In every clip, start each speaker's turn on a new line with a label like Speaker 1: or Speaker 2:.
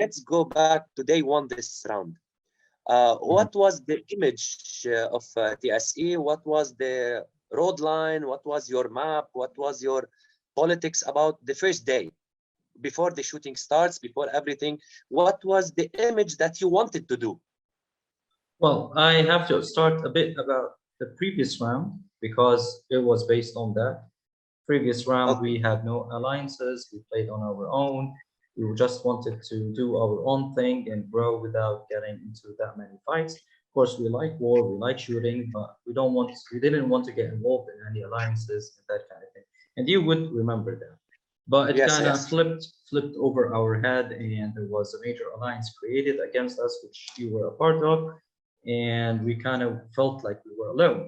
Speaker 1: let's go back to day one this round. What was the image of TSE? What was the road line? What was your map? What was your politics about the first day? Before the shooting starts, before everything, what was the image that you wanted to do?
Speaker 2: Well, I have to start a bit about the previous round because it was based on that. Previous round, we had no alliances. We played on our own. We just wanted to do our own thing and grow without getting into that many fights. Of course, we like war, we like shooting, but we didn't want to get involved in any alliances and that kind of thing. And you would remember that. But it kind of flipped over our head, and there was a major alliance created against us, which you were a part of, and we kind of felt like we were alone.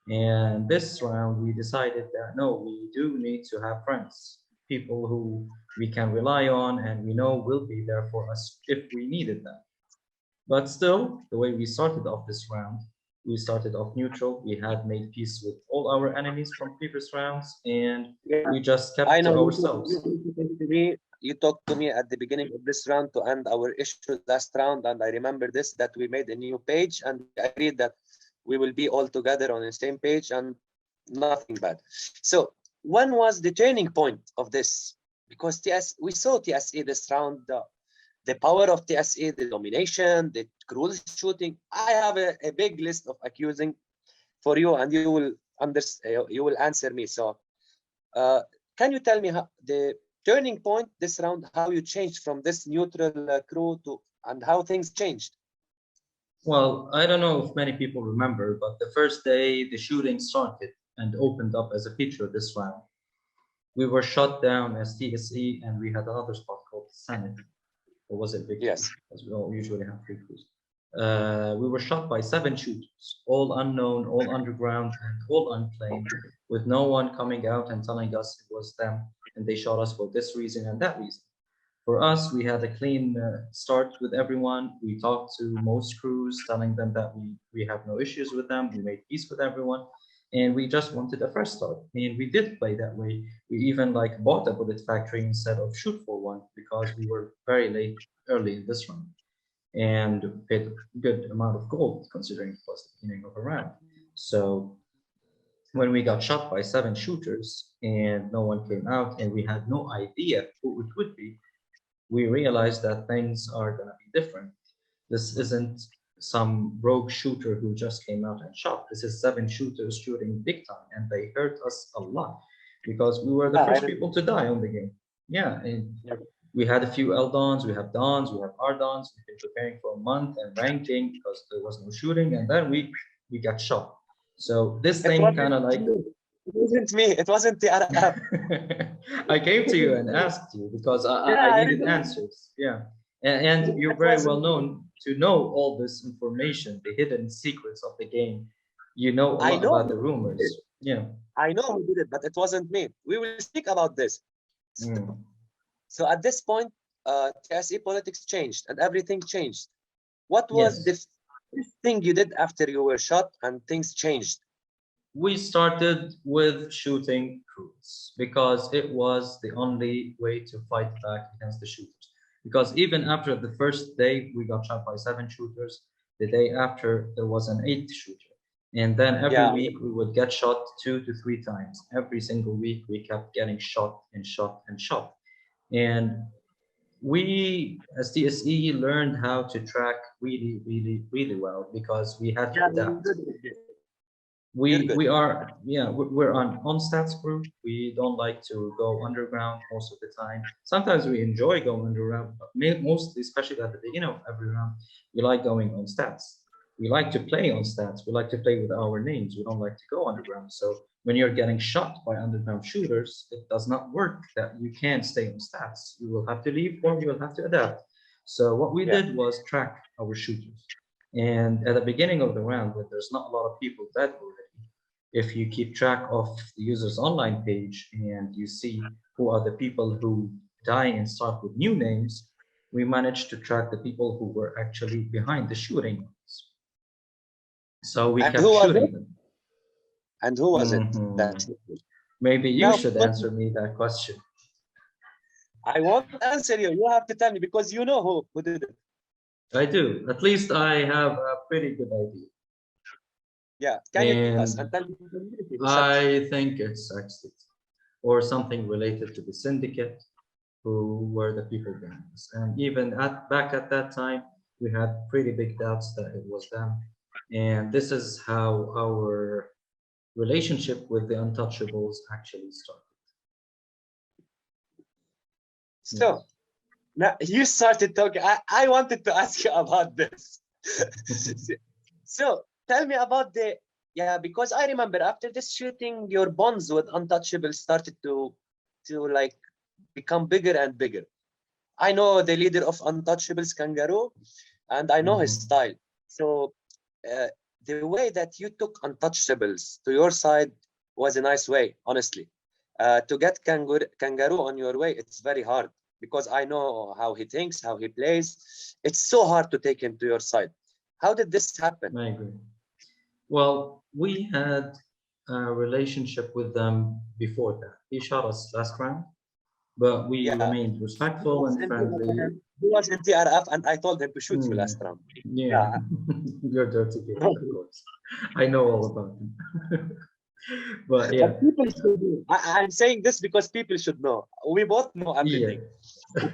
Speaker 2: And this round, we decided that no, we do need to have friends, people who we can rely on and we know will be there for us if we needed them. But still, the way we started off this round, we started off neutral. We had made peace with all our enemies from previous rounds, and we just kept to ourselves.
Speaker 1: You talked to me at the beginning of this round to end our issue last round, and I remember this, that we made a new page and we agreed that we will be all together on the same page and nothing bad. So when was the turning point of this? Because we saw TSE this round, the power of TSE, the domination, the cruel shooting. I have a big list of accusing for you, and you will answer me. So can you tell me how the turning point this round, how you changed from this neutral crew to, and how things changed?
Speaker 2: Well, I don't know if many people remember, but the first day the shooting started and opened up as a feature this round, we were shot down as TSE, and we had another spot called Senate. Or was it Victory?
Speaker 1: Yes.
Speaker 2: As we all usually have free crews. We were shot by 7 shooters, all unknown, all underground, and all unclaimed, with no one coming out and telling us it was them, and they shot us for this reason and that reason. For us, we had a clean start with everyone. We talked to most crews, telling them that we have no issues with them. We made peace with everyone, and we just wanted a fresh start. And we did play that way. We even bought a bullet factory instead of shoot for one because we were very early in this round, and paid a good amount of gold considering it was the beginning of a round. So when we got shot by 7 shooters and no one came out and we had no idea who it would be, we realized that things are going to be different. This isn't some rogue shooter who just came out and shot. This is 7 shooters shooting big time, and they hurt us a lot because we were the first people to die on the game. Yeah, and we had a few L-Dons, we have Dons, we have R-Dons. We've been preparing for a month and ranking because there was no shooting, and then we got shot. So this thing kind of
Speaker 1: it wasn't me. It wasn't the Arab.
Speaker 2: I came to you and asked you because I needed answers. Yeah. And you're very well known to know all this information, the hidden secrets of the game. You know a lot about the rumors. Yeah.
Speaker 1: I know who did it, but it wasn't me. We will speak about this. So at this point, TSE politics changed and everything changed. What was the first thing you did after you were shot and things changed?
Speaker 2: We started with shooting crews because it was the only way to fight back against the shooters. Because even after the first day we got shot by 7 shooters, the day after there was an 8th shooter. And then every week we would get shot 2 to 3 times. Every single week we kept getting shot and shot and shot. And we as TSE learned how to track really well because we had to adapt. We're on stats crew. We don't like to go underground most of the time. Sometimes we enjoy going underground, but mostly, especially at the beginning of every round, we like going on stats. We like to play on stats. We like to play with our names. We don't like to go underground. So when you're getting shot by underground shooters, it does not work that you can't stay on stats. You will have to leave or you will have to adapt. So what we did was track our shooters. And at the beginning of the round, when there's not a lot of people dead already, if you keep track of the user's online page and you see who are the people who die and start with new names, we managed to track the people who were actually behind the shooting. So we kept shooting them.
Speaker 1: And who was it?
Speaker 2: Maybe you should answer me that question.
Speaker 1: I won't answer you. You have to tell me because you know who did it.
Speaker 2: I do. At least I have a pretty good idea.
Speaker 1: Yeah, can you tell us
Speaker 2: And
Speaker 1: and tell the community who said it?
Speaker 2: I think it's Exit or something related to the syndicate who were the people behind this. And even back at that time, we had pretty big doubts that it was them. And this is how our relationship with the Untouchables actually started.
Speaker 1: So now you started talking. I wanted to ask you about this. So tell me about the because I remember after this shooting, your bonds with Untouchables started to like become bigger and bigger. I know the leader of Untouchables, Kangaroo, and I know his
Speaker 2: Mhm.
Speaker 1: style. So uh, the way that you took Untouchables to your side was a nice way, honestly. To get Kangaroo on your way, it's very hard because I know how he thinks, how he plays. It's so hard to take him to your side. How did this happen?
Speaker 2: I agree. Well, we had a relationship with them before that. He shot us last round, but we
Speaker 1: Yeah,
Speaker 2: remained
Speaker 1: he
Speaker 2: respectful
Speaker 1: was
Speaker 2: and
Speaker 1: in,
Speaker 2: friendly.
Speaker 1: he was in TRF, and I told him to shoot you
Speaker 2: Hmm.
Speaker 1: last round.
Speaker 2: Yeah,
Speaker 1: Yeah.
Speaker 2: you're dirty kid, of course. I know all about him. But
Speaker 1: But
Speaker 2: yeah,
Speaker 1: people should know. I'm saying this because people should know. We both know
Speaker 2: yeah,
Speaker 1: everything.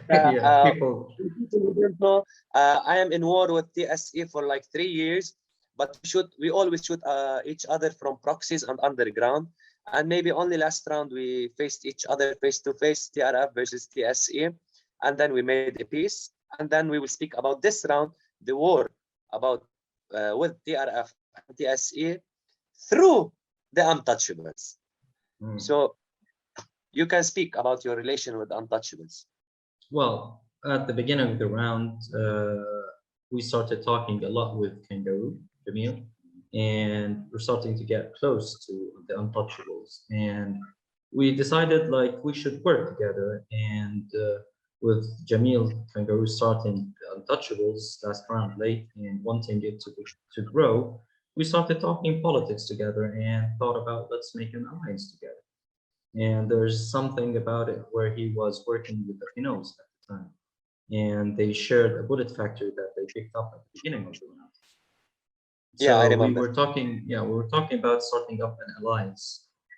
Speaker 2: yeah.
Speaker 1: Uh,
Speaker 2: People,
Speaker 1: people who don't know, I am in war with TSE for like 3 years, but we always shoot each other from proxies and underground. And maybe only last round we faced each other face to face, TRF versus TSE, and then we made a peace. And then we will speak about this round, the war about with TRF and TSE through the Untouchables.
Speaker 2: mm.
Speaker 1: So you can speak about your relation with Untouchables.
Speaker 2: Well, at the beginning of the round, we started talking a lot with Kangaroo, Jamil, and we're starting to get close to the Untouchables. And we decided like we should work together. And with Jamil, Kangaroo starting the Untouchables last round late and wanting it to grow, we started talking politics together and thought about let's make an alliance together. And there's something about it where he was working with the Finos at the time, and they shared a bullet factory that they picked up at the beginning of the round.
Speaker 1: Yeah, I
Speaker 2: So we
Speaker 1: remember.
Speaker 2: were talking, yeah, we were talking about starting up an alliance.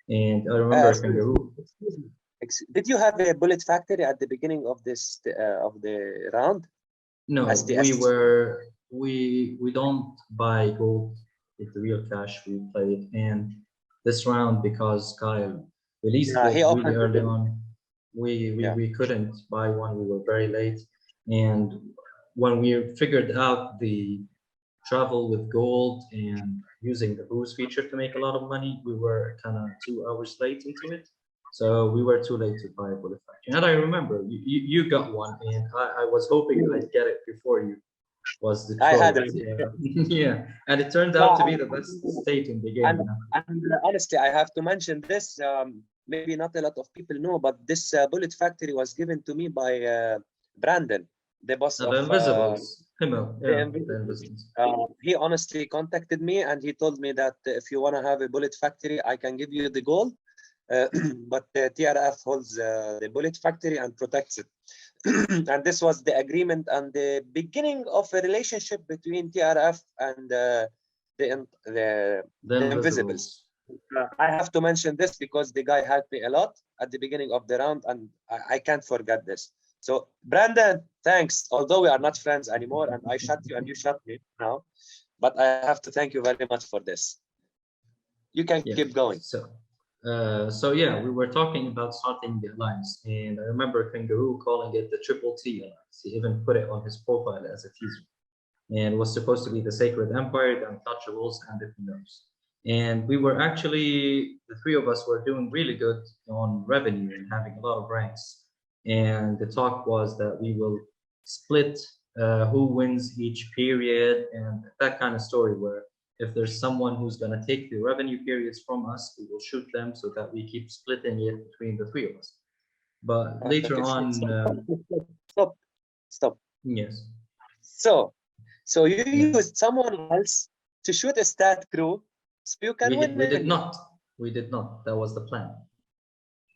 Speaker 2: And I
Speaker 1: Uh,
Speaker 2: remember
Speaker 1: excuse
Speaker 2: Kangaroo.
Speaker 1: excuse me. Did you have a bullet factory at the beginning of this of the round?
Speaker 2: No, we
Speaker 1: STS.
Speaker 2: were we don't buy gold with the real cash. We play it, and this round because Kyle released
Speaker 1: Yeah, he
Speaker 2: gold really
Speaker 1: opened the
Speaker 2: early
Speaker 1: bill.
Speaker 2: on,
Speaker 1: Yeah.
Speaker 2: we couldn't buy one. We were very late, and when we figured out the travel with gold and using the boost feature to make a lot of money, we were kind of 2 hours late into it. So we were too late to buy a bullet factory. And I remember you got one, and I was hoping I'd get it before you. Was the
Speaker 1: I had
Speaker 2: troll?
Speaker 1: it.
Speaker 2: Yeah, yeah. And it turned out
Speaker 1: Yeah,
Speaker 2: to be the best state in the
Speaker 1: and,
Speaker 2: game.
Speaker 1: honestly, I have to mention this. Maybe not a lot of people know, but this bullet factory was given to me by Brandon, the boss
Speaker 2: And
Speaker 1: of
Speaker 2: the Invisibles,
Speaker 1: the
Speaker 2: yeah, the
Speaker 1: Invisible.
Speaker 2: Invisibles.
Speaker 1: He honestly contacted me and he told me that if you want to have a bullet factory, I can give you the gold. But TRF holds the bullet factory and protects it. And this was the agreement and the beginning of a relationship between TRF and
Speaker 2: The
Speaker 1: the Invisibles.
Speaker 2: Invisibles.
Speaker 1: I have to mention this because the guy helped me a lot at the beginning of the round, and I can't forget this. So, Brandon, thanks. Although we are not friends anymore, and I shot you and you shot me now, but I have to thank you very much for this. You can
Speaker 2: Yeah.
Speaker 1: keep going.
Speaker 2: So yeah, we were talking about starting the alliance, and I remember Kangaroo calling it the Triple T Alliance. He even put it on his profile as a teaser, and it was supposed to be the Sacred Empire, the Untouchables, and the Finos. And we were actually the three of us were doing really good on revenue and having a lot of ranks. And the talk was that we will split who wins each period and that kind of story where if there's someone who's going to take the revenue periods from us, we will shoot them so that we keep splitting it between the three of us. But later on,
Speaker 1: Stop, stop.
Speaker 2: yes,
Speaker 1: So, you
Speaker 2: yeah,
Speaker 1: used someone else to shoot a stat crew so you can win
Speaker 2: we
Speaker 1: it.
Speaker 2: did not. We did not. That was the plan.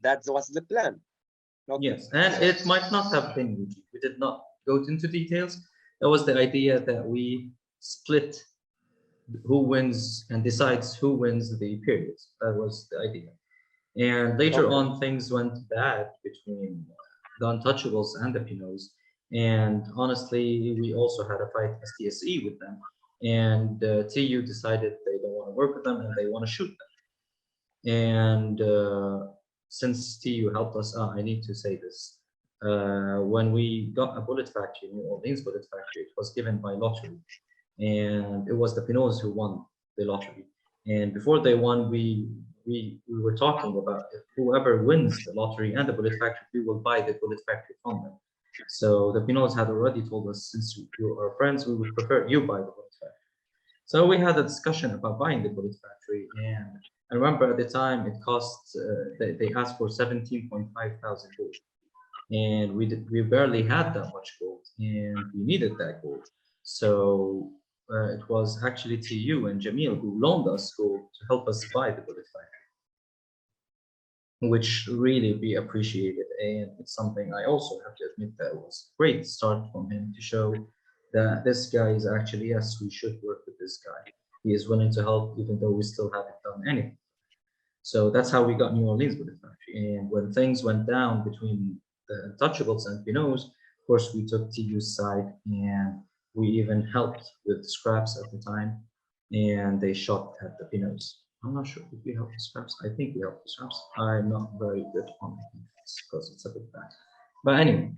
Speaker 1: That was the plan. Okay.
Speaker 2: Yes, and it might not have been Eugene. We did not go into details. That was the idea that we split who wins and decides who wins the periods. That was the idea. And later
Speaker 1: Okay.
Speaker 2: on, things went bad between the Untouchables and the Pinots. And honestly, we also had a fight as TSE with them. And TU decided they don't want to work with them and they want to shoot them. And since TU helped us out, I need to say this. When we got a bullet factory, New Orleans bullet factory, it was given by lottery. And it was the Pinots who won the lottery. And before they won, we were talking about if whoever wins the lottery and the bullet factory, we will buy the bullet factory from them. So the Pinots had already told us, since you are friends, we would prefer you buy the bullet factory. So we had a discussion about buying the bullet factory, and I remember at the time it cost they asked for 17.5 thousand gold, and we barely had that much gold, and we needed that gold. So it was actually TU and Jamil who loaned us gold to help us buy the bullet factory, which really we appreciated. And it's something I also have to admit that was a great start from him to show that this guy is actually, yes, we should work with this guy. He is willing to help even though we still haven't done anything. So that's how we got New Orleans Bullet Factory. And when things went down between the Untouchables and Pinots, of course, we took TU's side and we even helped with scraps at the time. And they shot at the Pinots. I'm not sure if we helped the scraps. I think we helped the scraps. I'm not very good on defense because it's a bit bad. But anyway,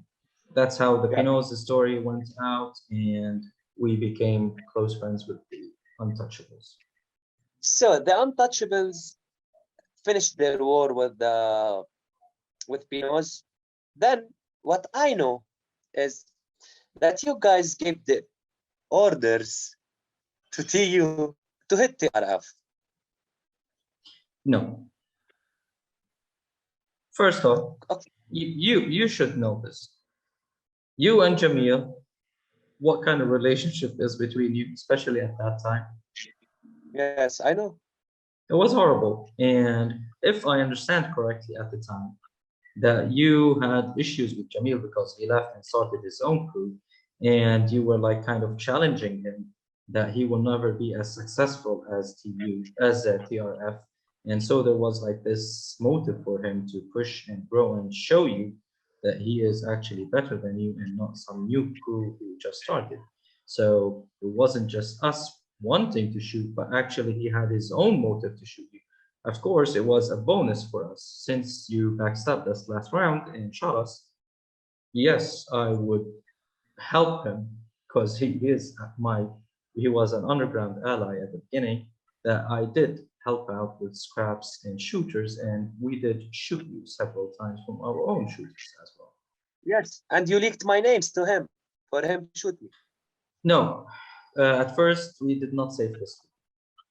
Speaker 2: that's how the Pinots' story went out, and we became close friends with the Untouchables.
Speaker 1: So the Untouchables finished their war with Pinots. Then what I know is that you guys gave the orders to TU to hit TRF.
Speaker 2: No. First off,
Speaker 1: Okay.
Speaker 2: you should know this. You and Jamil, what kind of relationship is between you, especially at that time?
Speaker 1: Yes, I know.
Speaker 2: It was horrible. And if I understand correctly at the time, that you had issues with Jamil because he left and started his own crew, and you were like kind of challenging him that he will never be as successful as TRF. And so there was like this motive for him to push and grow and show you that he is actually better than you and not some new crew who just started. So it wasn't just us wanting to shoot, but actually he had his own motive to shoot you. Of course, it was a bonus for us since you backstabbed us last round and shot us. Yes, I would help him because he was an underground ally at the beginning that I did help out with scraps and shooters, and we did shoot you several times from our own shooters as well.
Speaker 1: Yes, and you leaked my names to him for him to shoot me.
Speaker 2: No, at first we did not safe list.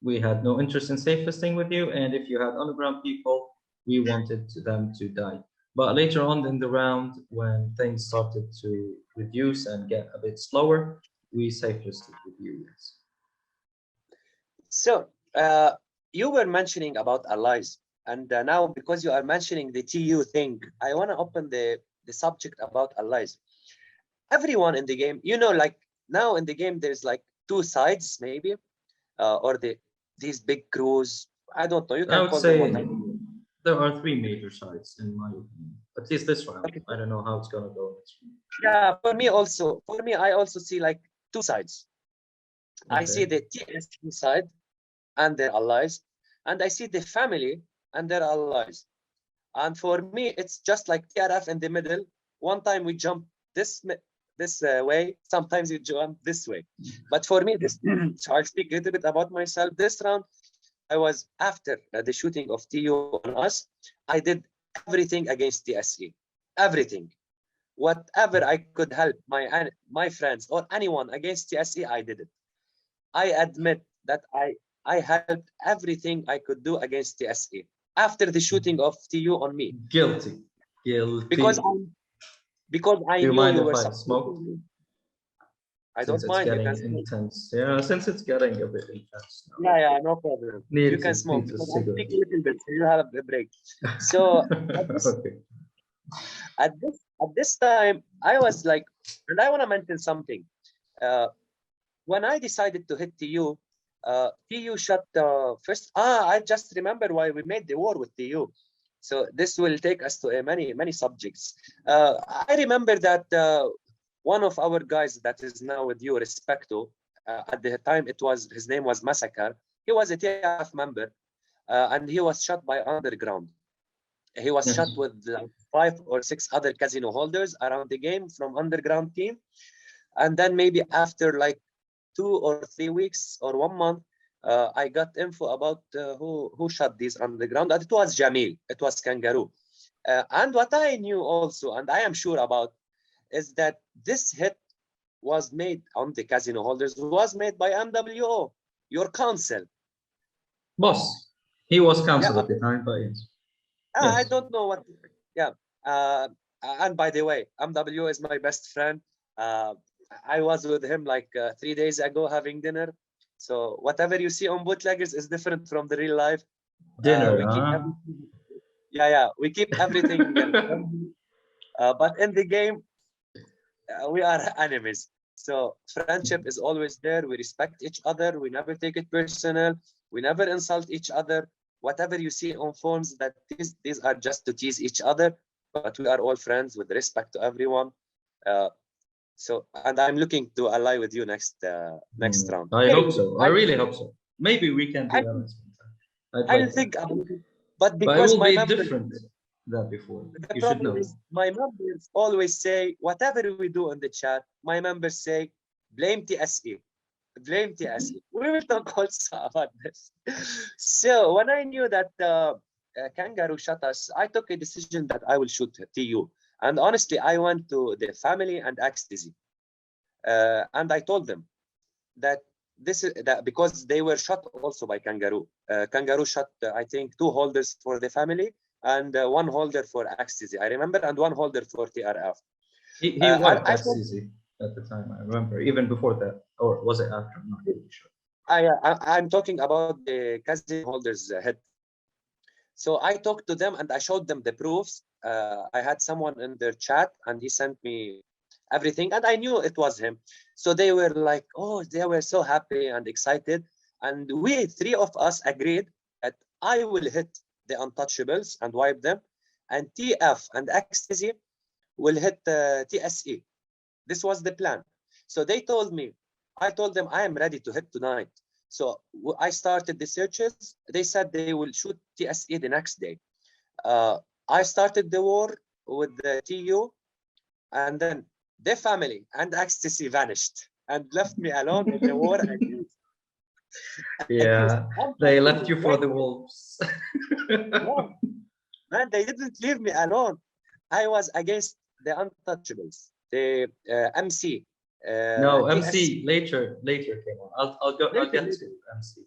Speaker 2: We had no interest in safe listing with you, and if you had underground people, we wanted them to die. But later on in the round, when things started to reduce and get a bit slower, we safe listed with you. Yes.
Speaker 1: So you were mentioning about allies, and now because you are mentioning the TU thing, I want to open the subject about allies. Everyone in the game, you know, like now in the game, there's like two sides maybe, or these big crews. I don't know. You can
Speaker 2: I would
Speaker 1: call
Speaker 2: say
Speaker 1: them
Speaker 2: there are three major sides in my opinion. At least this round.
Speaker 1: Okay.
Speaker 2: I don't know how it's gonna go.
Speaker 1: Yeah, for me also. For me, I also see like two sides. I
Speaker 2: Okay.
Speaker 1: see the TSP side and their allies, and I see the family and their allies. And for me, it's just like TRF in the middle. One time we jump this way, sometimes you jump this way. But for me, this so I'll speak a little bit about myself. This round, I was after the shooting of TU on us. I did everything against TSE, everything, whatever I could help my friends or anyone against TSE, I did it. I admit that I helped everything I could do against TSE after the shooting of TU on me.
Speaker 2: Guilty.
Speaker 1: Because I
Speaker 2: Do you
Speaker 1: knew
Speaker 2: mind
Speaker 1: you
Speaker 2: if
Speaker 1: were
Speaker 2: I
Speaker 1: supporting
Speaker 2: smoke?
Speaker 1: me. I
Speaker 2: Since
Speaker 1: don't
Speaker 2: it's
Speaker 1: mind. You
Speaker 2: getting
Speaker 1: can smoke.
Speaker 2: intense. Yeah, since it's getting a bit intense now.
Speaker 1: Yeah, no problem. You can smoke
Speaker 2: Need a
Speaker 1: because I
Speaker 2: cigarette.
Speaker 1: speak a little bit, so you have a break. So
Speaker 2: Okay.
Speaker 1: At this time, I was like, and I want to mention something. When I decided to hit TU, TU shut first. I just remember why we made the war with TU. So this will take us to many subjects. I remember that one of our guys that is now with you, Respecto, at the time his name was Massacre. He was a TF member, and he was shot by underground. He was shot
Speaker 2: Yes.
Speaker 1: with like 5 or 6 other casino holders around the game from underground team. And then maybe after like 2 or 3 weeks or 1 month, I got info about who shot these underground, and it was Jamil. It was Kangaroo. And what I knew also, and I am sure about, is that this hit was made on the casino holders was made by MWO, your council.
Speaker 2: Boss. He was counsel
Speaker 1: Yeah,
Speaker 2: at the time, but yes.
Speaker 1: I
Speaker 2: Yes.
Speaker 1: don't know what. Yeah. Uh, and by the way, MW is my best friend. Uh, I was with him like 3 days ago having dinner. So whatever you see on Bootleggers is different from the real life.
Speaker 2: Dinner,
Speaker 1: We keep
Speaker 2: huh?
Speaker 1: everything. Yeah, we keep everything. But in the game, we are enemies. So friendship is always there. We respect each other. We never take it personal. We never insult each other. Whatever you see on phones, that these are just to tease each other. But we are all friends with respect to everyone. Uh, and I'm looking to ally with you next round.
Speaker 2: I hope
Speaker 1: Maybe
Speaker 2: so. I really hope so. Maybe we can be allies sometime. I'd
Speaker 1: I'll
Speaker 2: like that.
Speaker 1: think about it. But
Speaker 2: But it
Speaker 1: because
Speaker 2: will
Speaker 1: my
Speaker 2: be
Speaker 1: members,
Speaker 2: different than before.
Speaker 1: the
Speaker 2: You should
Speaker 1: problem
Speaker 2: know.
Speaker 1: is my members always say whatever we do in the chat. My members say blame TSE. Blame TSE. We will talk also about this. So when I knew that Kangaroo shot us, I took a decision that I will shoot TU. And honestly, I went to the family and ecstasy. And I told them that this is that because they were shot also by Kangaroo. Kangaroo shot, I think, 2 holders for the family and 1 holder for ecstasy. I remember, and 1 holder for TRF.
Speaker 2: He
Speaker 1: And
Speaker 2: worked
Speaker 1: I
Speaker 2: at
Speaker 1: thought,
Speaker 2: CZ at the time, I remember, even before that. Or was it after? I'm not really sure.
Speaker 1: I'm talking about the casino holders head. So I talked to them and I showed them the proofs. I had someone in their chat and he sent me everything and I knew it was him. So they were like, oh, they were so happy and excited. And we 3 of us agreed that I will hit the untouchables and wipe them. And TF and Ecstasy will hit TSE. This was the plan. So they told me, I told them I am ready to hit tonight. So I started the searches. They said they will shoot TSE the next day. I started the war with the TU, and then the family and ecstasy vanished and left me alone in the war against
Speaker 2: Yeah, they left you for
Speaker 1: wait,
Speaker 2: the wolves.
Speaker 1: no, man, they didn't leave me alone. I was against the untouchables, the MC,
Speaker 2: No,
Speaker 1: TSC.
Speaker 2: MC later came on. I'll
Speaker 1: Later,
Speaker 2: get to
Speaker 1: later.
Speaker 2: MC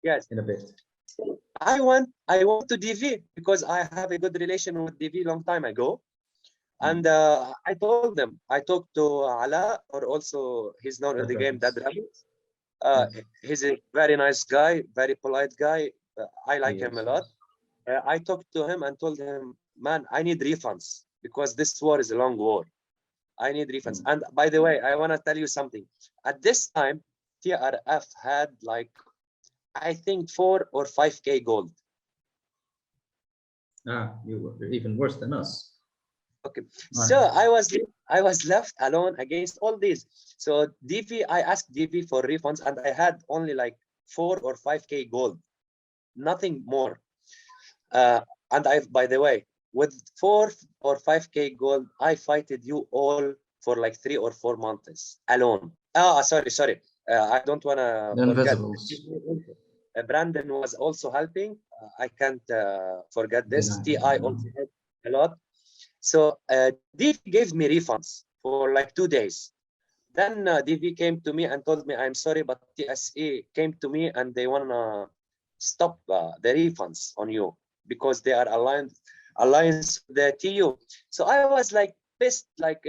Speaker 1: Yes.
Speaker 2: in a bit.
Speaker 1: I went to DV because I have a good relation with DV long time ago. And I told them, I talked to Ala, or also he's known in the game, Dad
Speaker 2: Reference.
Speaker 1: Rabbit.
Speaker 2: Yes,
Speaker 1: He's a very nice guy, very polite guy. I like him a
Speaker 2: yes,
Speaker 1: lot.
Speaker 2: yes.
Speaker 1: I talked to him and told him, man, I need refunds because this war is a long war. I need refunds.
Speaker 2: Mm.
Speaker 1: And by the way, I want to tell you something. At this time, TRF had like, I think 4 or 5K gold.
Speaker 2: You were even worse than us.
Speaker 1: Okay,
Speaker 2: Right.
Speaker 1: so I was left alone against all these. So DV, I asked DV for refunds, and I had only like 4 or 5K gold, nothing more. And by the way, with 4 or 5K gold, I fighted you all for like 3 or 4 months alone. Sorry. I don't wanna
Speaker 2: The
Speaker 1: forget.
Speaker 2: Invisibles.
Speaker 1: Brandon was also helping. I can't forget this.
Speaker 2: Deny it,
Speaker 1: TI
Speaker 2: no.
Speaker 1: also helped a lot. So DV gave me refunds for like 2 days. Then DV came to me and told me, I'm sorry, but TSE came to me and they want to stop the refunds on you because they are alliance with the TU. So I was like pissed, like,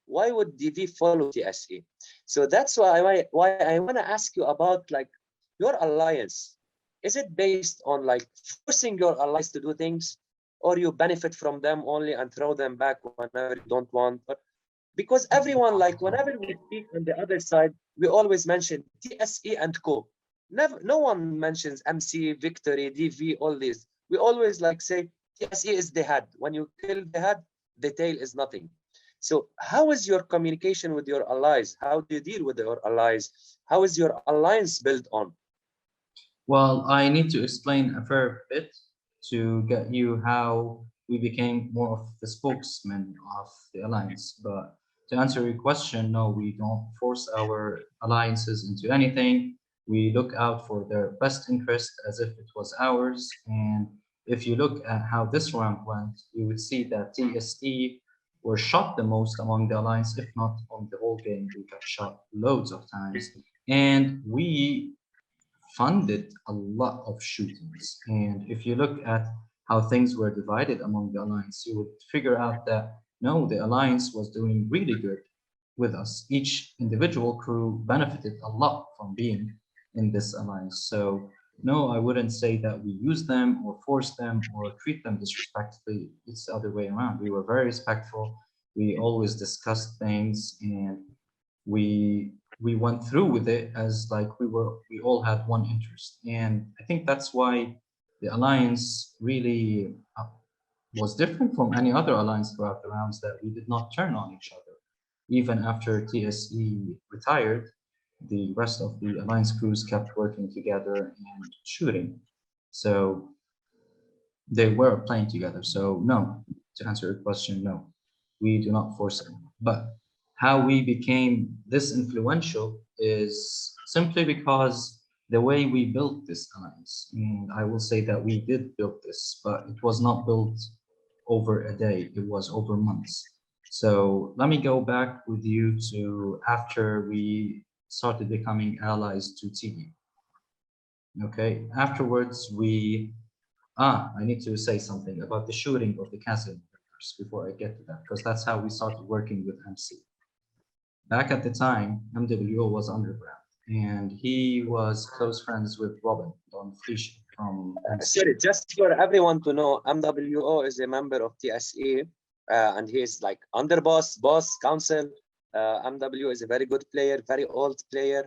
Speaker 1: why would DV follow TSE? So that's why I want to ask you about like your alliance. Is it based on like forcing your allies to do things, or you benefit from them only and throw them back whenever you don't want. Because everyone, like whenever we speak on the other side, we always mention TSE and Co. Never, no one mentions MC, Victory, DV, all these. We always like say TSE is the head. When you kill the head, the tail is nothing. So how is your communication with your allies? How do you deal with your allies? How is your alliance built on?
Speaker 2: Well, I need to explain a fair bit to get you how we became more of the spokesman of the alliance. But to answer your question, no, we don't force our alliances into anything. We look out for their best interest as if it was ours. And if you look at how this round went, you would see that TSE were shot the most among the alliance, if not on the whole game. We got shot loads of times. And we funded a lot of shootings. And if you look at how things were divided among the alliance, you would figure out that no, the alliance was doing really good with us. Each individual crew benefited a lot from being in this alliance. So no, I wouldn't say that we use them or force them or treat them disrespectfully. It's the other way around. We were very respectful. We always discussed things, and we went through with it as like we all had one interest. And I think that's why the alliance really was different from any other alliance throughout the rounds, that we did not turn on each other. Even after TSE retired, the rest of the alliance crews kept working together and shooting. So they were playing together. So no, to answer your question, no, we do not force it. But how we became this influential is simply because the way we built this alliance. And I will say that we did build this, but it was not built over a day, it was over months. So let me go back with you to after we started becoming allies to TV. Okay, afterwards I need to say something about the shooting of the casino workers before I get to that, because that's how we started working with MC. Back at the time, MWO was underground, and he was close friends with Robin Don Fleesh from MC.
Speaker 1: Sorry, just for everyone to know, MWO is a member of TSE, and he is like underboss, boss, council. MW is a very good player, very old player.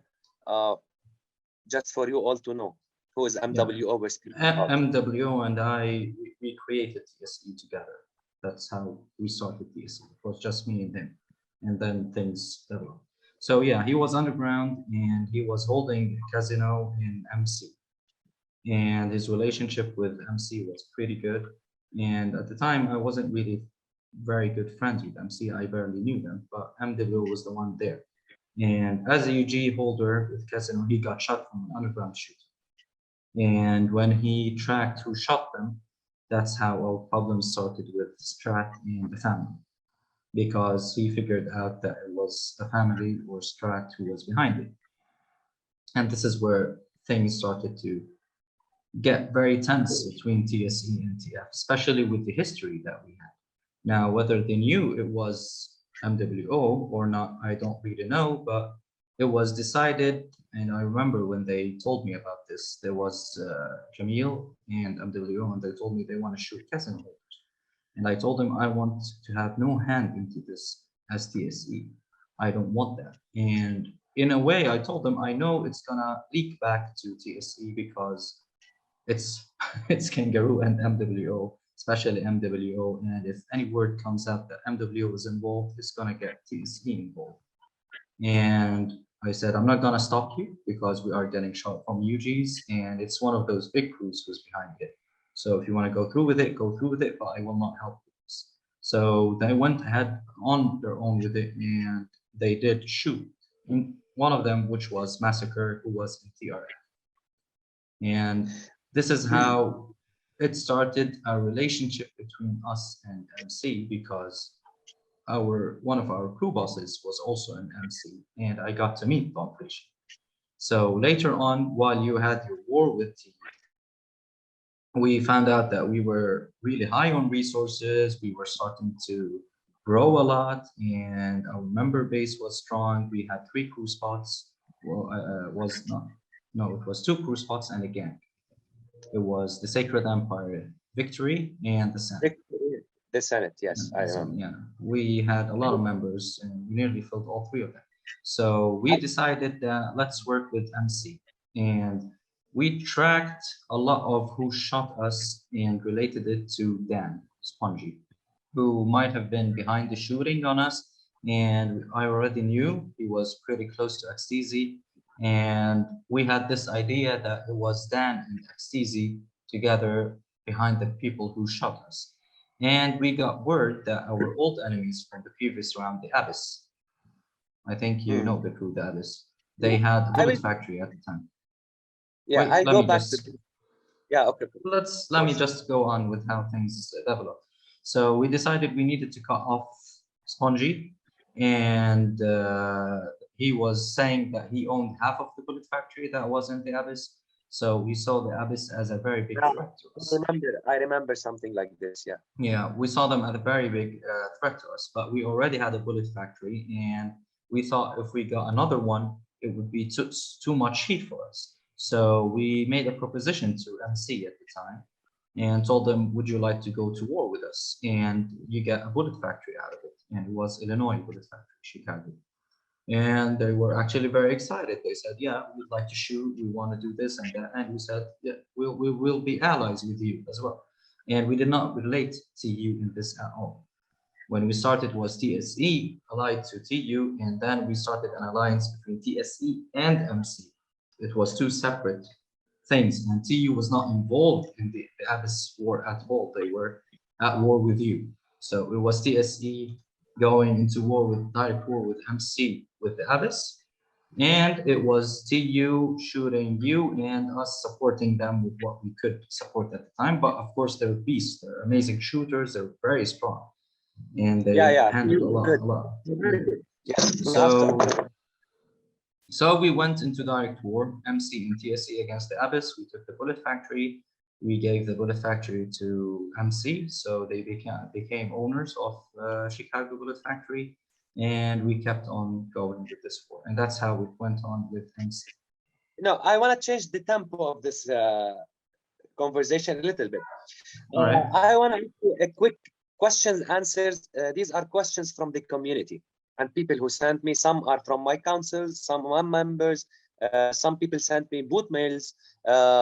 Speaker 1: Just for you all to know who is MWO we're speaking about.
Speaker 2: MWO and we created TSE together. That's how we started TSE. It was just me and him, and then things developed. So yeah, he was underground and he was holding a casino in MC, and his relationship with MC was pretty good. And at the time, I wasn't really very good friends with MC. I barely knew them, but MWO was the one there. And as a UG holder with Casino, he got shot from an underground shoot. And when he tracked who shot them, that's how our problem started with Strat and the family, because he figured out that it was the family or Strat who was behind it. And this is where things started to get very tense between TSE and TF, especially with the history that we had. Now, whether they knew it was MWO or not, I don't really know, but it was decided. And I remember when they told me about this, there was Jamil and MWO, and they told me they want to shoot casino holders. And I told them I want to have no hand into this as TSE. I don't want that. And in a way, I told them I know it's gonna leak back to TSE because it's it's Kangaroo and MWO, especially MWO. And if any word comes out that MWO is involved, it's gonna get TSE involved. And I said, I'm not gonna stop you because we are getting shot from UGs, and it's one of those big crews who's behind it. So if you want to go through with it, go through with it, but I will not help with this. So they went ahead on their own with it, and they did shoot. One of them, which was Massacre, who was in TRF. And this is how it started a relationship between us and MC, because one of our crew bosses was also an MC, and I got to meet Don Fish. So later on, while you had your war with T, we found out that we were really high on resources. We were starting to grow a lot, and our member base was strong. We had 3 crew spots. Well, was not. No, it was 2 crew spots and a gang. It was the Sacred Empire, Victory, and the Senate.
Speaker 1: The Senate, yes, I
Speaker 2: So,
Speaker 1: remember.
Speaker 2: yeah, we had a lot of members and we nearly filled all three of them. So we decided that let's work with MC. And we tracked a lot of who shot us and related it to Dan Spongy, who might have been behind the shooting on us. And I already knew he was pretty close to XTZ. And we had this idea that it was Dan and XTZ together behind the people who shot us. And we got word that our old enemies from the previous round, the Abyss, I think you know the crew, the Abyss, they had a
Speaker 1: I
Speaker 2: bullet
Speaker 1: will,
Speaker 2: factory at the time.
Speaker 1: yeah,
Speaker 2: Wait,
Speaker 1: I'll
Speaker 2: let
Speaker 1: go
Speaker 2: me
Speaker 1: back to,
Speaker 2: just
Speaker 1: yeah, okay.
Speaker 2: let me just go on with how things developed. So we decided we needed to cut off Spongy, and he was saying that he owned half of the bullet factory that was in the Abyss. So we saw the Abyss as a very big
Speaker 1: Yeah,
Speaker 2: threat to us.
Speaker 1: I remember something like this, yeah.
Speaker 2: Yeah, we saw them as a very big threat to us, but we already had a bullet factory, and we thought if we got another one, it would be too much heat for us. So we made a proposition to MC at the time and told them, would you like to go to war with us? And you get a bullet factory out of it. And it was Illinois Bullet Factory, Chicago. And they were actually very excited. They said, yeah, we'd like to shoot. We want to do this and that. And we said, yeah, we will be allies with you as well. And we did not relate TU in this at all. When we started was TSE allied to TU, and then we started an alliance between TSE and MC. It was two separate things, and TU was not involved in the Abyss war at all. They were at war with you. So it was TSE going into war with direct war with MC with the Abyss, and it was TU shooting you and us supporting them with what we could support at the time. But of course, they're beasts. They're amazing shooters. They're very strong, and they
Speaker 1: Yeah,
Speaker 2: handled a lot,
Speaker 1: good.
Speaker 2: a lot.
Speaker 1: Very good. Yeah,
Speaker 2: So, so we went into direct war, MC and TSE against the Abyss. We took the bullet factory. We gave the bullet factory to MC, so they became owners of Chicago Bullet Factory, and we kept on going with this war, and that's how it went on with MC.
Speaker 1: no, I want to change the tempo of this conversation a little bit.
Speaker 2: All right.
Speaker 1: I want to ask you a quick questions, answers. These are questions from the community and people who sent me. Some are from my councils, some members. Some people sent me boot mails.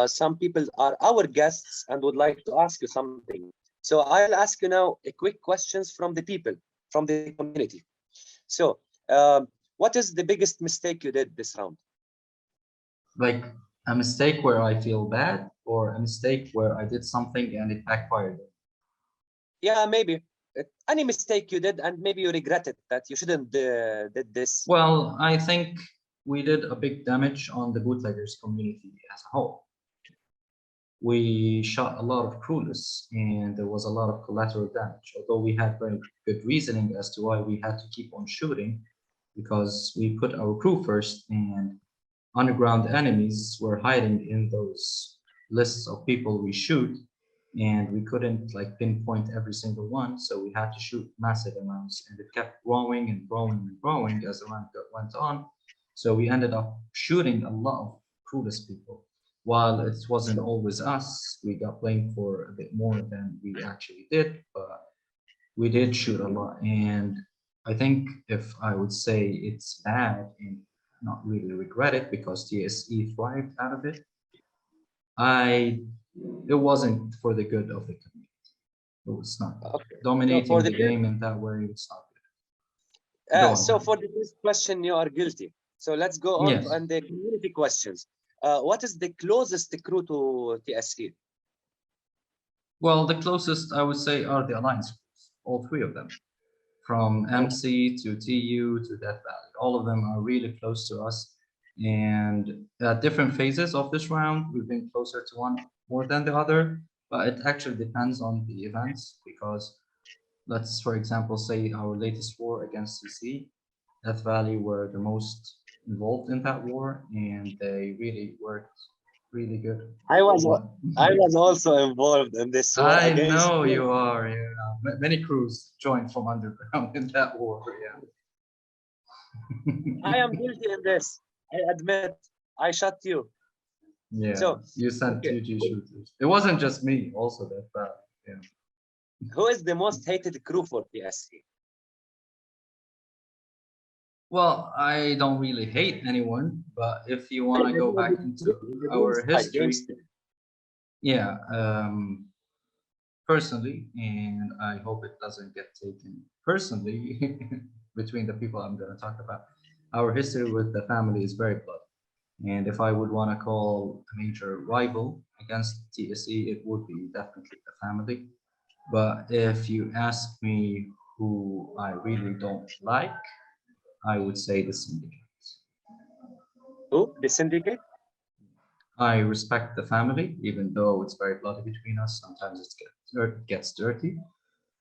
Speaker 1: Some people are our guests and would like to ask you something. So I'll ask you now a quick questions from the people, from the community. So what is the biggest mistake you did this round?
Speaker 2: Like a mistake where I feel bad, or a mistake where I did something and it backfired.
Speaker 1: Yeah, maybe any mistake you did and maybe you regretted that you shouldn't did this.
Speaker 2: Well, I think we did a big damage on the bootleggers community as a whole. We shot a lot of crew lists and there was a lot of collateral damage, although we had very good reasoning as to why we had to keep on shooting, because we put our crew first and underground enemies were hiding in those lists of people we shoot, and we couldn't like pinpoint every single one, so we had to shoot massive amounts, and it kept growing and growing and growing as the round went on. So we ended up shooting a lot of crewless people. While it wasn't always us, we got blamed for a bit more than we actually did, but we did shoot a lot. And I think if I would say it's bad and not really regret it because TSE thrived out of it, it wasn't for the good of the community. It was not
Speaker 1: Okay.
Speaker 2: dominating
Speaker 1: So
Speaker 2: the game in that way. It's not good.
Speaker 1: So for the first question, you are guilty. So let's go on
Speaker 2: Yes.
Speaker 1: and the community questions. What is the closest crew to TSE?
Speaker 2: Well, the closest I would say are the alliance groups, all three of them, from MC to TU to Death Valley. All of them are really close to us. And at different phases of this round, we've been closer to one more than the other, but it actually depends on the events, because let's, for example, say our latest war against CC, Death Valley were the most involved in that war, and they really worked really good.
Speaker 1: I was also involved in this war
Speaker 2: I
Speaker 1: against
Speaker 2: know you are. Yeah. Many crews joined from underground in that war. Yeah.
Speaker 1: I am guilty in this. I admit I shot you.
Speaker 2: Yeah.
Speaker 1: So
Speaker 2: You sent
Speaker 1: okay.
Speaker 2: 2G shooters. It wasn't just me. Also that bad. Yeah.
Speaker 1: Who is the most hated crew for TSC?
Speaker 2: Well, I don't really hate anyone, but if you want to go back into our history, yeah, personally, and I hope it doesn't get taken personally between the people I'm going to talk about. Our history with the family is very bloody. And if I would want to call a major rival against TSE, it would be definitely the family. But if you ask me who I really don't like, I would say the syndicate.
Speaker 1: Who? The syndicate?
Speaker 2: I respect the family, even though it's very bloody between us. Sometimes it gets dirty.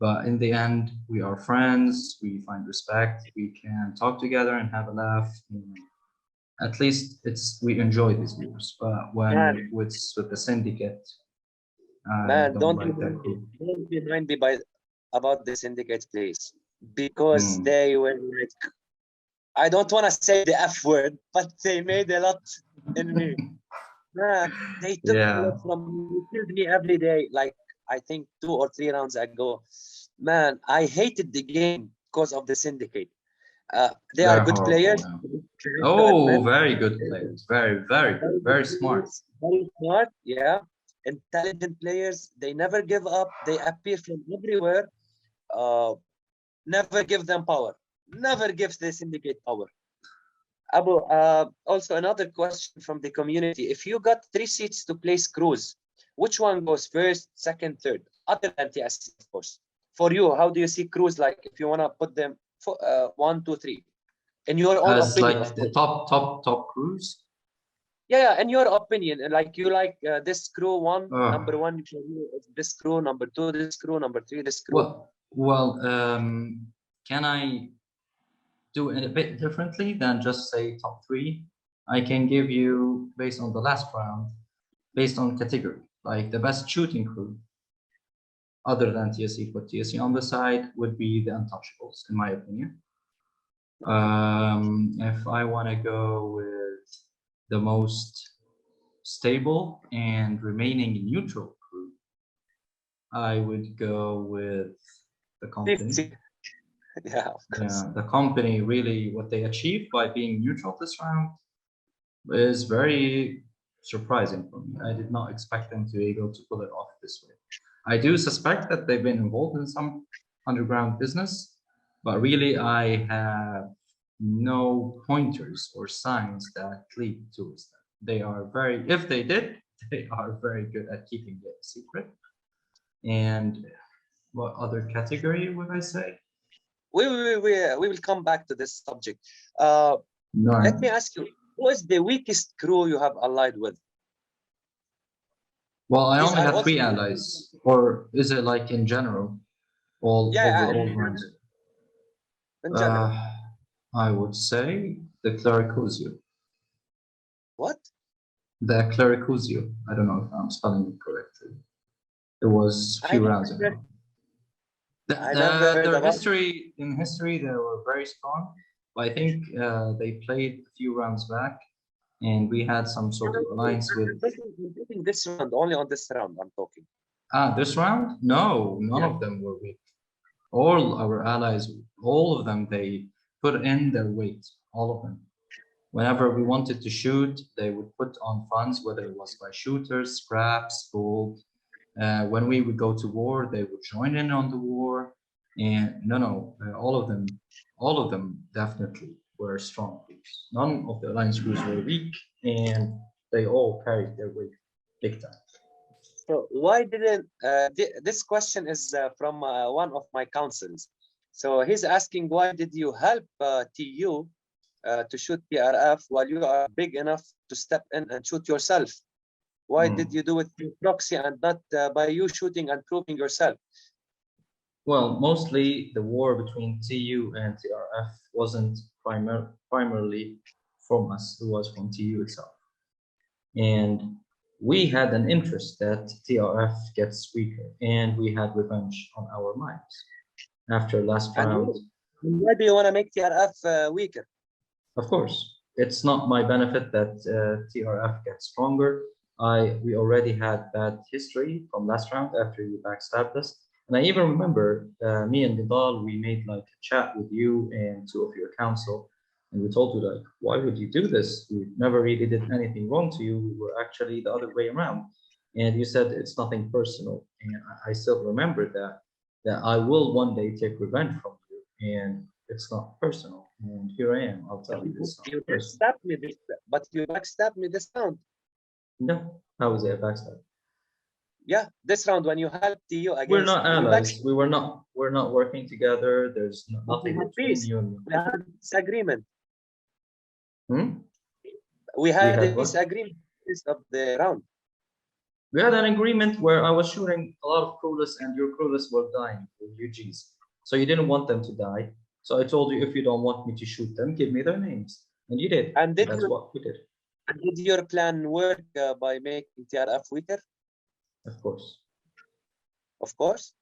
Speaker 2: But in the end, we are friends. We find respect. We can talk together and have a laugh. At least we enjoy these wars. But when
Speaker 1: Man,
Speaker 2: it's with the syndicate, I
Speaker 1: man,
Speaker 2: don't like that group.
Speaker 1: don't remind me about the syndicate, please, because
Speaker 2: Hmm.
Speaker 1: they were like, I don't want to say the F word, but they made a lot in me. Man, they took a
Speaker 2: Yeah,
Speaker 1: lot from me. They killed me every day. Like I think 2 or 3 rounds ago. Man, I hated the game because of the syndicate. They are
Speaker 2: they're
Speaker 1: good
Speaker 2: horrible.
Speaker 1: players.
Speaker 2: Yeah.
Speaker 1: I have to
Speaker 2: Oh,
Speaker 1: admit.
Speaker 2: very good players. Very, very good.
Speaker 1: Very good
Speaker 2: Very smart.
Speaker 1: players, very smart, yeah. Intelligent players. They never give up. They appear from everywhere. Uh, Never give them power. Never gives the syndicate power. Abu, also another question from the community. If you got 3 seats to place crews, which one goes first, second, third? Other than TSC, of course. For you, how do you see crews? Like if you want to put them for, 1, 2, 3, in your own
Speaker 2: As
Speaker 1: opinion, of
Speaker 2: like the
Speaker 1: course.
Speaker 2: top crews.
Speaker 1: Yeah, in your opinion, like you like this crew one, number
Speaker 2: Uh,
Speaker 1: one for you is this crew, number two, this crew, number three, this crew.
Speaker 2: well, can I do it a bit differently than just say top three? I can give you based on the last round, based on category, like the best shooting crew, other than TSC. Put TSC on the side would be the Untouchables, in my opinion. If I want to go with the most stable and remaining neutral crew, I would go with the company.
Speaker 1: 50. Yeah, of course.
Speaker 2: Yeah, the company really what they achieved by being neutral this round is very surprising for me. I did not expect them to be able to pull it off this way. I do suspect that they've been involved in some underground business, but really I have no pointers or signs that lead towards that. They are very, if they did, they are very good at keeping it a secret. And what other category would I say?
Speaker 1: We will come back to this subject. Let me
Speaker 2: No.
Speaker 1: ask you, who is the weakest crew you have allied with?
Speaker 2: Well, I
Speaker 1: These
Speaker 2: only
Speaker 1: are
Speaker 2: had
Speaker 1: also,
Speaker 2: three allies, or is it like in general, all
Speaker 1: yeah,
Speaker 2: over all rounds?
Speaker 1: in general.
Speaker 2: Uh, I would say the Clericuzio.
Speaker 1: What?
Speaker 2: The Clericuzio. I don't know if I'm spelling it correctly. It was a
Speaker 1: I
Speaker 2: few rounds
Speaker 1: never,
Speaker 2: ago.
Speaker 1: I never heard
Speaker 2: Their
Speaker 1: about.
Speaker 2: history in history they were very strong, but I think they played a few rounds back, and we had some sort of alliance with.
Speaker 1: I'm talking this round, only on this round. I'm talking.
Speaker 2: This round? No, none
Speaker 1: Yeah.
Speaker 2: of them were weak. All our allies, all of them, they put in their weight, all of them. Whenever we wanted to shoot, they would put on funds, whether it was by shooters, scraps, gold. When we would go to war, they would join in on the war. And all of them definitely were strong groups. None of the alliance groups were weak, and they all carried their weight big time.
Speaker 1: So why didn't this question is from one of my counsels. So he's asking, why did you help TU to shoot PRF while you are big enough to step in and shoot yourself? Why did you do it through proxy and not by you shooting and proving yourself?
Speaker 2: Well, mostly the war between TU and TRF wasn't primarily from us, it was from TU itself. And we had an interest that TRF gets weaker, and we had revenge on our minds. After last
Speaker 1: And
Speaker 2: round,
Speaker 1: why do you want to make TRF weaker?
Speaker 2: of course, it's not my benefit that TRF gets stronger. We already had bad history from last round after you backstabbed us. And I even remember me and Nidal, we made like a chat with you and two of your council. And we told you like, why would you do this? We never really did anything wrong to you. We were actually the other way around. And you said it's nothing personal. And I still remember that I will one day take revenge from you. And it's not personal. And here I am. I'll tell you it's not
Speaker 1: You
Speaker 2: personal.
Speaker 1: backstabbed me this, but you backstabbed me this round.
Speaker 2: No, how is it a backstab?
Speaker 1: Yeah, this round when you helped you
Speaker 2: We're
Speaker 1: against
Speaker 2: not
Speaker 1: you
Speaker 2: allies. We're not working together. There's
Speaker 1: we
Speaker 2: nothing
Speaker 1: had
Speaker 2: between
Speaker 1: peace.
Speaker 2: you and me.
Speaker 1: We had disagreement.
Speaker 2: Hmm?
Speaker 1: We
Speaker 2: We
Speaker 1: had
Speaker 2: had
Speaker 1: a
Speaker 2: what?
Speaker 1: disagreement of the round.
Speaker 2: We had an agreement where I was shooting a lot of Cruelers and your Cruelers were dying, your UGs. So you didn't want them to die. So I told you if you don't want me to shoot them, give me their names. And you did.
Speaker 1: And
Speaker 2: And that's what we did.
Speaker 1: did your plan work by making TRF weaker?
Speaker 2: Of course.
Speaker 1: Of course.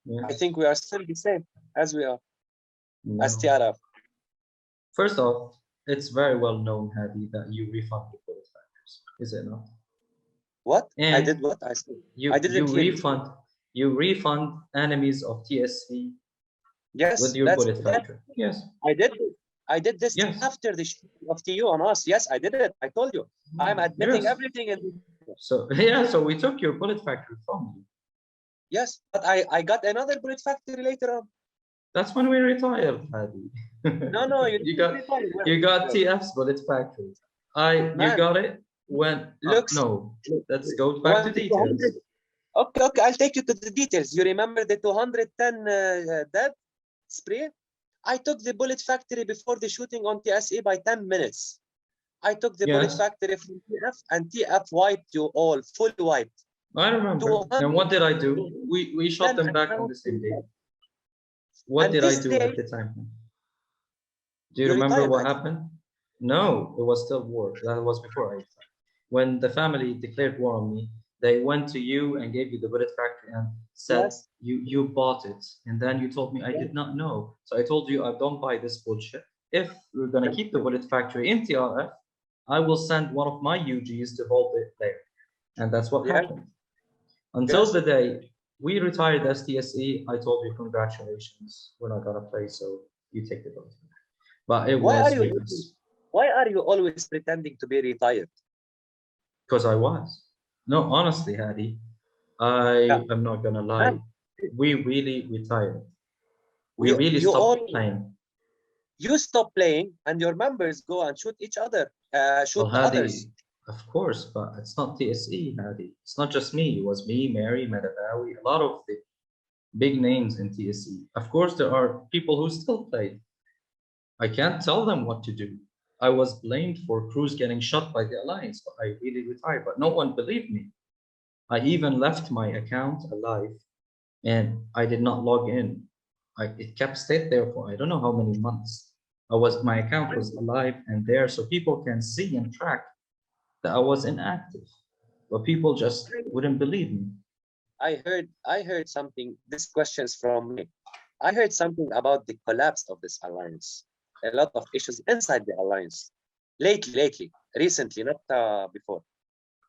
Speaker 2: Yes.
Speaker 1: I think we are still the same as we are as
Speaker 2: No.
Speaker 1: TRF.
Speaker 2: First off, it's very well known, Hadi, that you refund the bullet factors, is it not?
Speaker 1: What? I
Speaker 2: And
Speaker 1: did what? I said.
Speaker 2: you
Speaker 1: I didn't hear you.
Speaker 2: refund enemies of TSC
Speaker 1: Yes,
Speaker 2: with your
Speaker 1: that's
Speaker 2: bullet factory. Yes.
Speaker 1: I did. I did this
Speaker 2: Yes.
Speaker 1: after the shooting of TU on us. Yes, I did it. I told you. I'm admitting
Speaker 2: Yes.
Speaker 1: everything.
Speaker 2: So yeah, so we took your bullet factory from you.
Speaker 1: Yes, but I got another bullet factory later on.
Speaker 2: That's when we retired, Hadi.
Speaker 1: No, you
Speaker 2: you got you got TF's bullet factory. You got it when
Speaker 1: looks
Speaker 2: no. Let's go back to details.
Speaker 1: Okay, I'll take you to the details. You remember the 210 dead spray? I took the bullet factory before the shooting on TSA by 10 minutes. I took the bullet factory from TF and TF wiped you all, fully wiped.
Speaker 2: I remember. And what did I do? We shot them back on the same day. What did I do at the time? Do you remember what happened? No, it was still war. That was before I retired. When the family declared war on me, they went to you and gave you the bullet factory and said you bought it. And then you told me I did not know. So I told you I don't buy this bullshit. If we're gonna keep the bullet factory in TRF, I will send one of my UGs to hold it there. And that's what happened. Until the day we retired as TSE, I told you congratulations. We're not gonna play, so you take the bullet. But it was weakness.
Speaker 1: Why are you always pretending to be retired?
Speaker 2: Because I was. No, honestly, Hadi, I am not gonna lie. We really retired. We really stopped playing.
Speaker 1: You stop playing, and your members go and shoot each other, shoot
Speaker 2: Hadi,
Speaker 1: others.
Speaker 2: Of course, but it's not TSE, Hadi. It's not just me. It was me, Mary, Madabawi, a lot of the big names in TSE. Of course, there are people who still play. I can't tell them what to do. I was blamed for Cruz getting shot by the Alliance, but I really retired, but no one believed me. I even left my account alive and I did not log in. It kept stayed there for I don't know how many months. My account was alive and there so people can see and track that I was inactive, but people just wouldn't believe me.
Speaker 1: I heard something. This question's from me. I heard something about the collapse of this alliance. A lot of issues inside the alliance. Lately, recently, not before.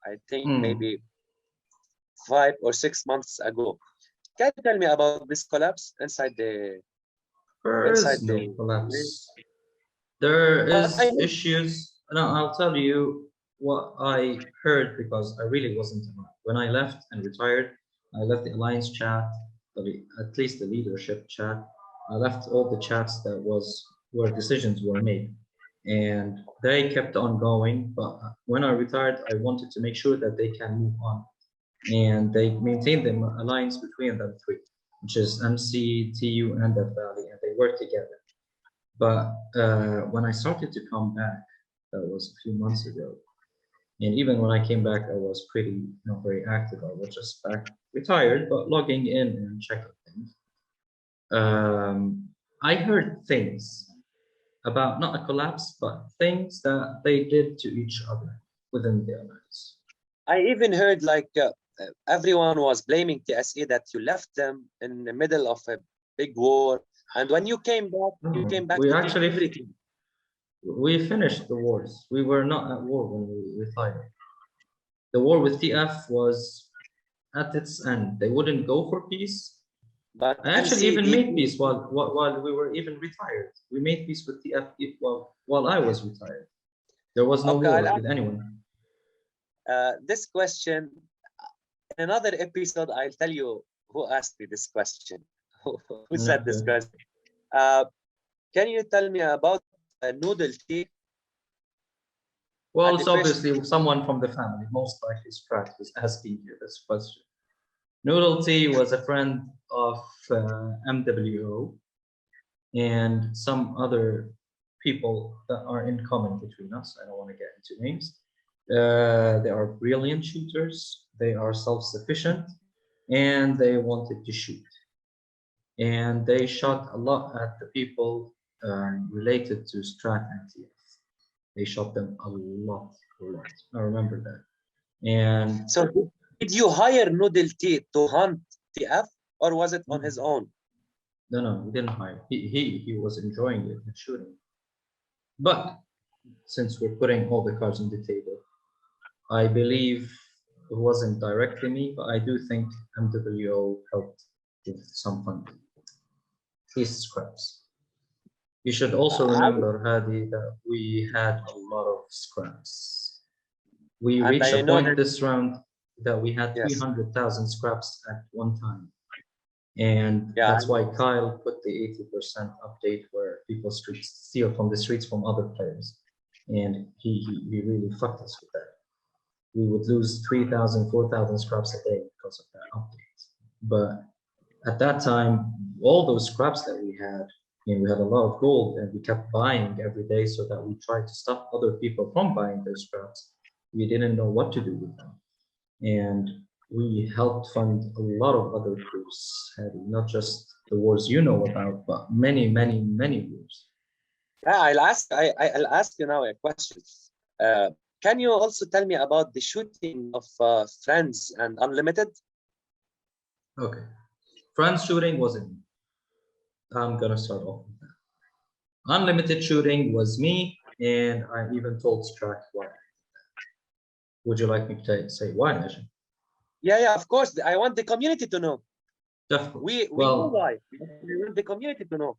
Speaker 1: I think maybe 5 or 6 months ago. Can you tell me about this collapse inside the?
Speaker 2: There is no collapse. There is issues. No, I'll tell you what I heard because I really wasn't around. When I left and retired, I left the alliance chat, at least the leadership chat. I left all the chats that was where decisions were made, and they kept on going. But when I retired, I wanted to make sure that they can move on, and they maintained the alliance between them three, which is MC, TU, and Death Valley, and they work together. But when I started to come back, that was a few months ago, and even when I came back, I was pretty not very active. I was just back retired, but logging in and checking things. I heard things about not a collapse, but things that they did to each other within the alliance.
Speaker 1: I even heard like everyone was blaming TSA that you left them in the middle of a big war, and when you came back, you came back.
Speaker 2: We actually we finished the wars. We were not at war when we retired. The war with TF was at its end. They wouldn't go for peace.
Speaker 1: But
Speaker 2: I actually
Speaker 1: MC,
Speaker 2: even made peace while we were even retired. We made peace with TF while I was retired. There was no
Speaker 1: okay,
Speaker 2: war with anyone.
Speaker 1: This question, in another episode, I'll tell you who asked me this question, who said this
Speaker 2: Okay.
Speaker 1: question. Can you tell me about noodle tea?
Speaker 2: Well,
Speaker 1: At
Speaker 2: it's
Speaker 1: the first,
Speaker 2: obviously someone from the family, most likely Sprat, who's asking you this question. Noodle T was a friend of MWO and some other people that are in common between us. I don't want to get into names. They are brilliant shooters, they are self-sufficient, and they wanted to shoot. And they shot a lot at the people related to Strat and TF. They shot them a lot. I remember that. And
Speaker 1: so did you hire Noodle Tea to hunt TF, or was it on his own?
Speaker 2: no, we didn't hire. He was enjoying it and shooting. But since we're putting all the cards on the table, I believe it wasn't directly me, but I do think MWO helped with some funding. These scraps. You should also remember, Hadi, that we had a lot of scraps. We
Speaker 1: And
Speaker 2: reached
Speaker 1: I
Speaker 2: a
Speaker 1: know
Speaker 2: point
Speaker 1: that,
Speaker 2: this round that we had
Speaker 1: yes,
Speaker 2: 300,000 scraps at one time. And
Speaker 1: yeah,
Speaker 2: that's why Kyle put the 80% update where people steal from the streets from other players. And he really fucked us with that. We would lose 3,000, 4,000 scraps a day because of that update. But at that time, all those scraps that we had, and we had a lot of gold, and we kept buying every day so that we tried to stop other people from buying those scraps. We didn't know what to do with them. And we helped fund a lot of other crews, not just the wars you know about, but many, many, many wars.
Speaker 1: yeah. I'll ask you now a question. Can you also tell me about the shooting of Friends and Unlimited?
Speaker 2: Okay. Friends shooting wasn't me. I'm gonna start off with that. Unlimited shooting was me, and I even told Strack why. Would you like me to say why, Najim?
Speaker 1: Yeah, of course. I want the community to know.
Speaker 2: Definitely.
Speaker 1: We know why. We want the community to know.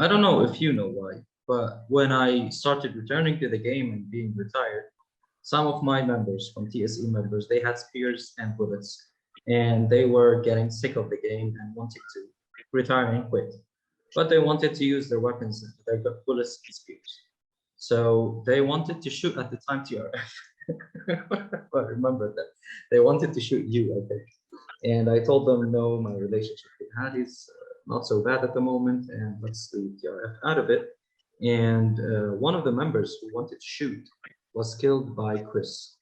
Speaker 2: I don't know if you know why, but when I started returning to the game and being retired, some of my members from TSE members, they had spears and bullets, and they were getting sick of the game and wanting to retire and quit. But they wanted to use their weapons, their bullets and spears. So they wanted to shoot at the time TRF. I remember that. They wanted to shoot you, I think. And I told them, no, my relationship with Hadi is not so bad at the moment, and let's leave TRF out of it. And one of the members who wanted to shoot was killed by Chris.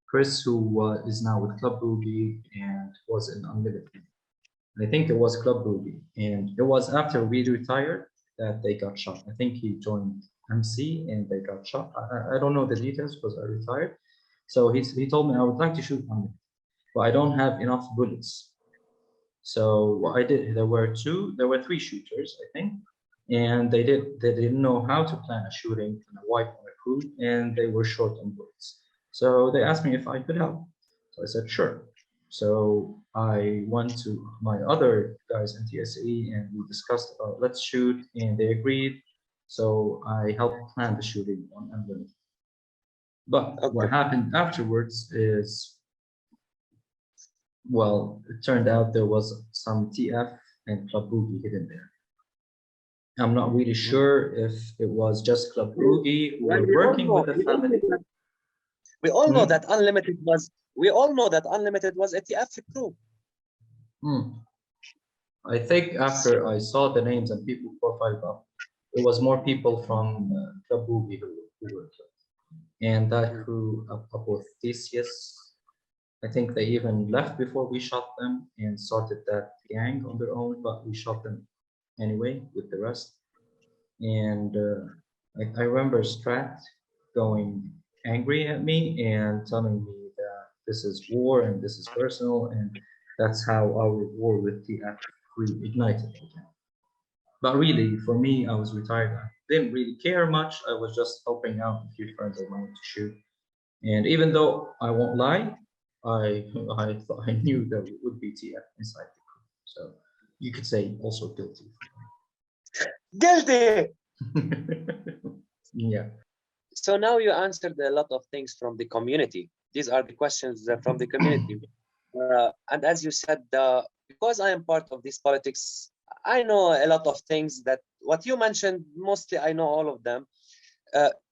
Speaker 2: Chris, who is now with Club Boogie and was in Unlimited. I think it was Club Boogie. And it was after we retired that they got shot. I think he joined MC and they got shot. I don't know the details because I retired. So he told me I would like to shoot Unlimited, but I don't have enough bullets. So what I did, there were three shooters, I think, and they didn't know how to plan a shooting and a wipe on a crew, and they were short on bullets. So they asked me if I could help. So I said sure. So I went to my other guys in TSE and we discussed about let's shoot, and they agreed. So I helped plan the shooting on Unlimited. But what happened afterwards is, well, it turned out there was some TF and Club Boogie hidden there. I'm not really sure if it was just Club Boogie who were working with the family.
Speaker 1: We all know that Unlimited was. We all know that Unlimited was a TF crew.
Speaker 2: I think after I saw the names and people profiled up, it was more people from Club Boogie who were killed. And that crew, Apothesis, I think they even left before we shot them and started that gang on their own, but we shot them anyway with the rest. And I remember Strat going angry at me and telling me that this is war and this is personal, and that's how our war with TF reignited again. But really, for me, I was retired. I didn't really care much. I was just helping out a few friends I wanted to shoot. And even though I won't lie, I knew there would be TF inside the crew. So you could say also guilty.
Speaker 1: Guilty.
Speaker 2: Yeah.
Speaker 1: So now you answered a lot of things from the community. These are the questions from the community. And as you said, because I am part of this politics, I know a lot of things that what you mentioned, mostly I know all of them.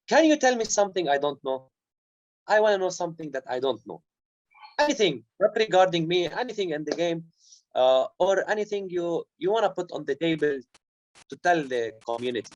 Speaker 1: Can you tell me something I don't know? I want to know something that I don't know. Anything, not regarding me, anything in the game, or anything you want to put on the table to tell the community.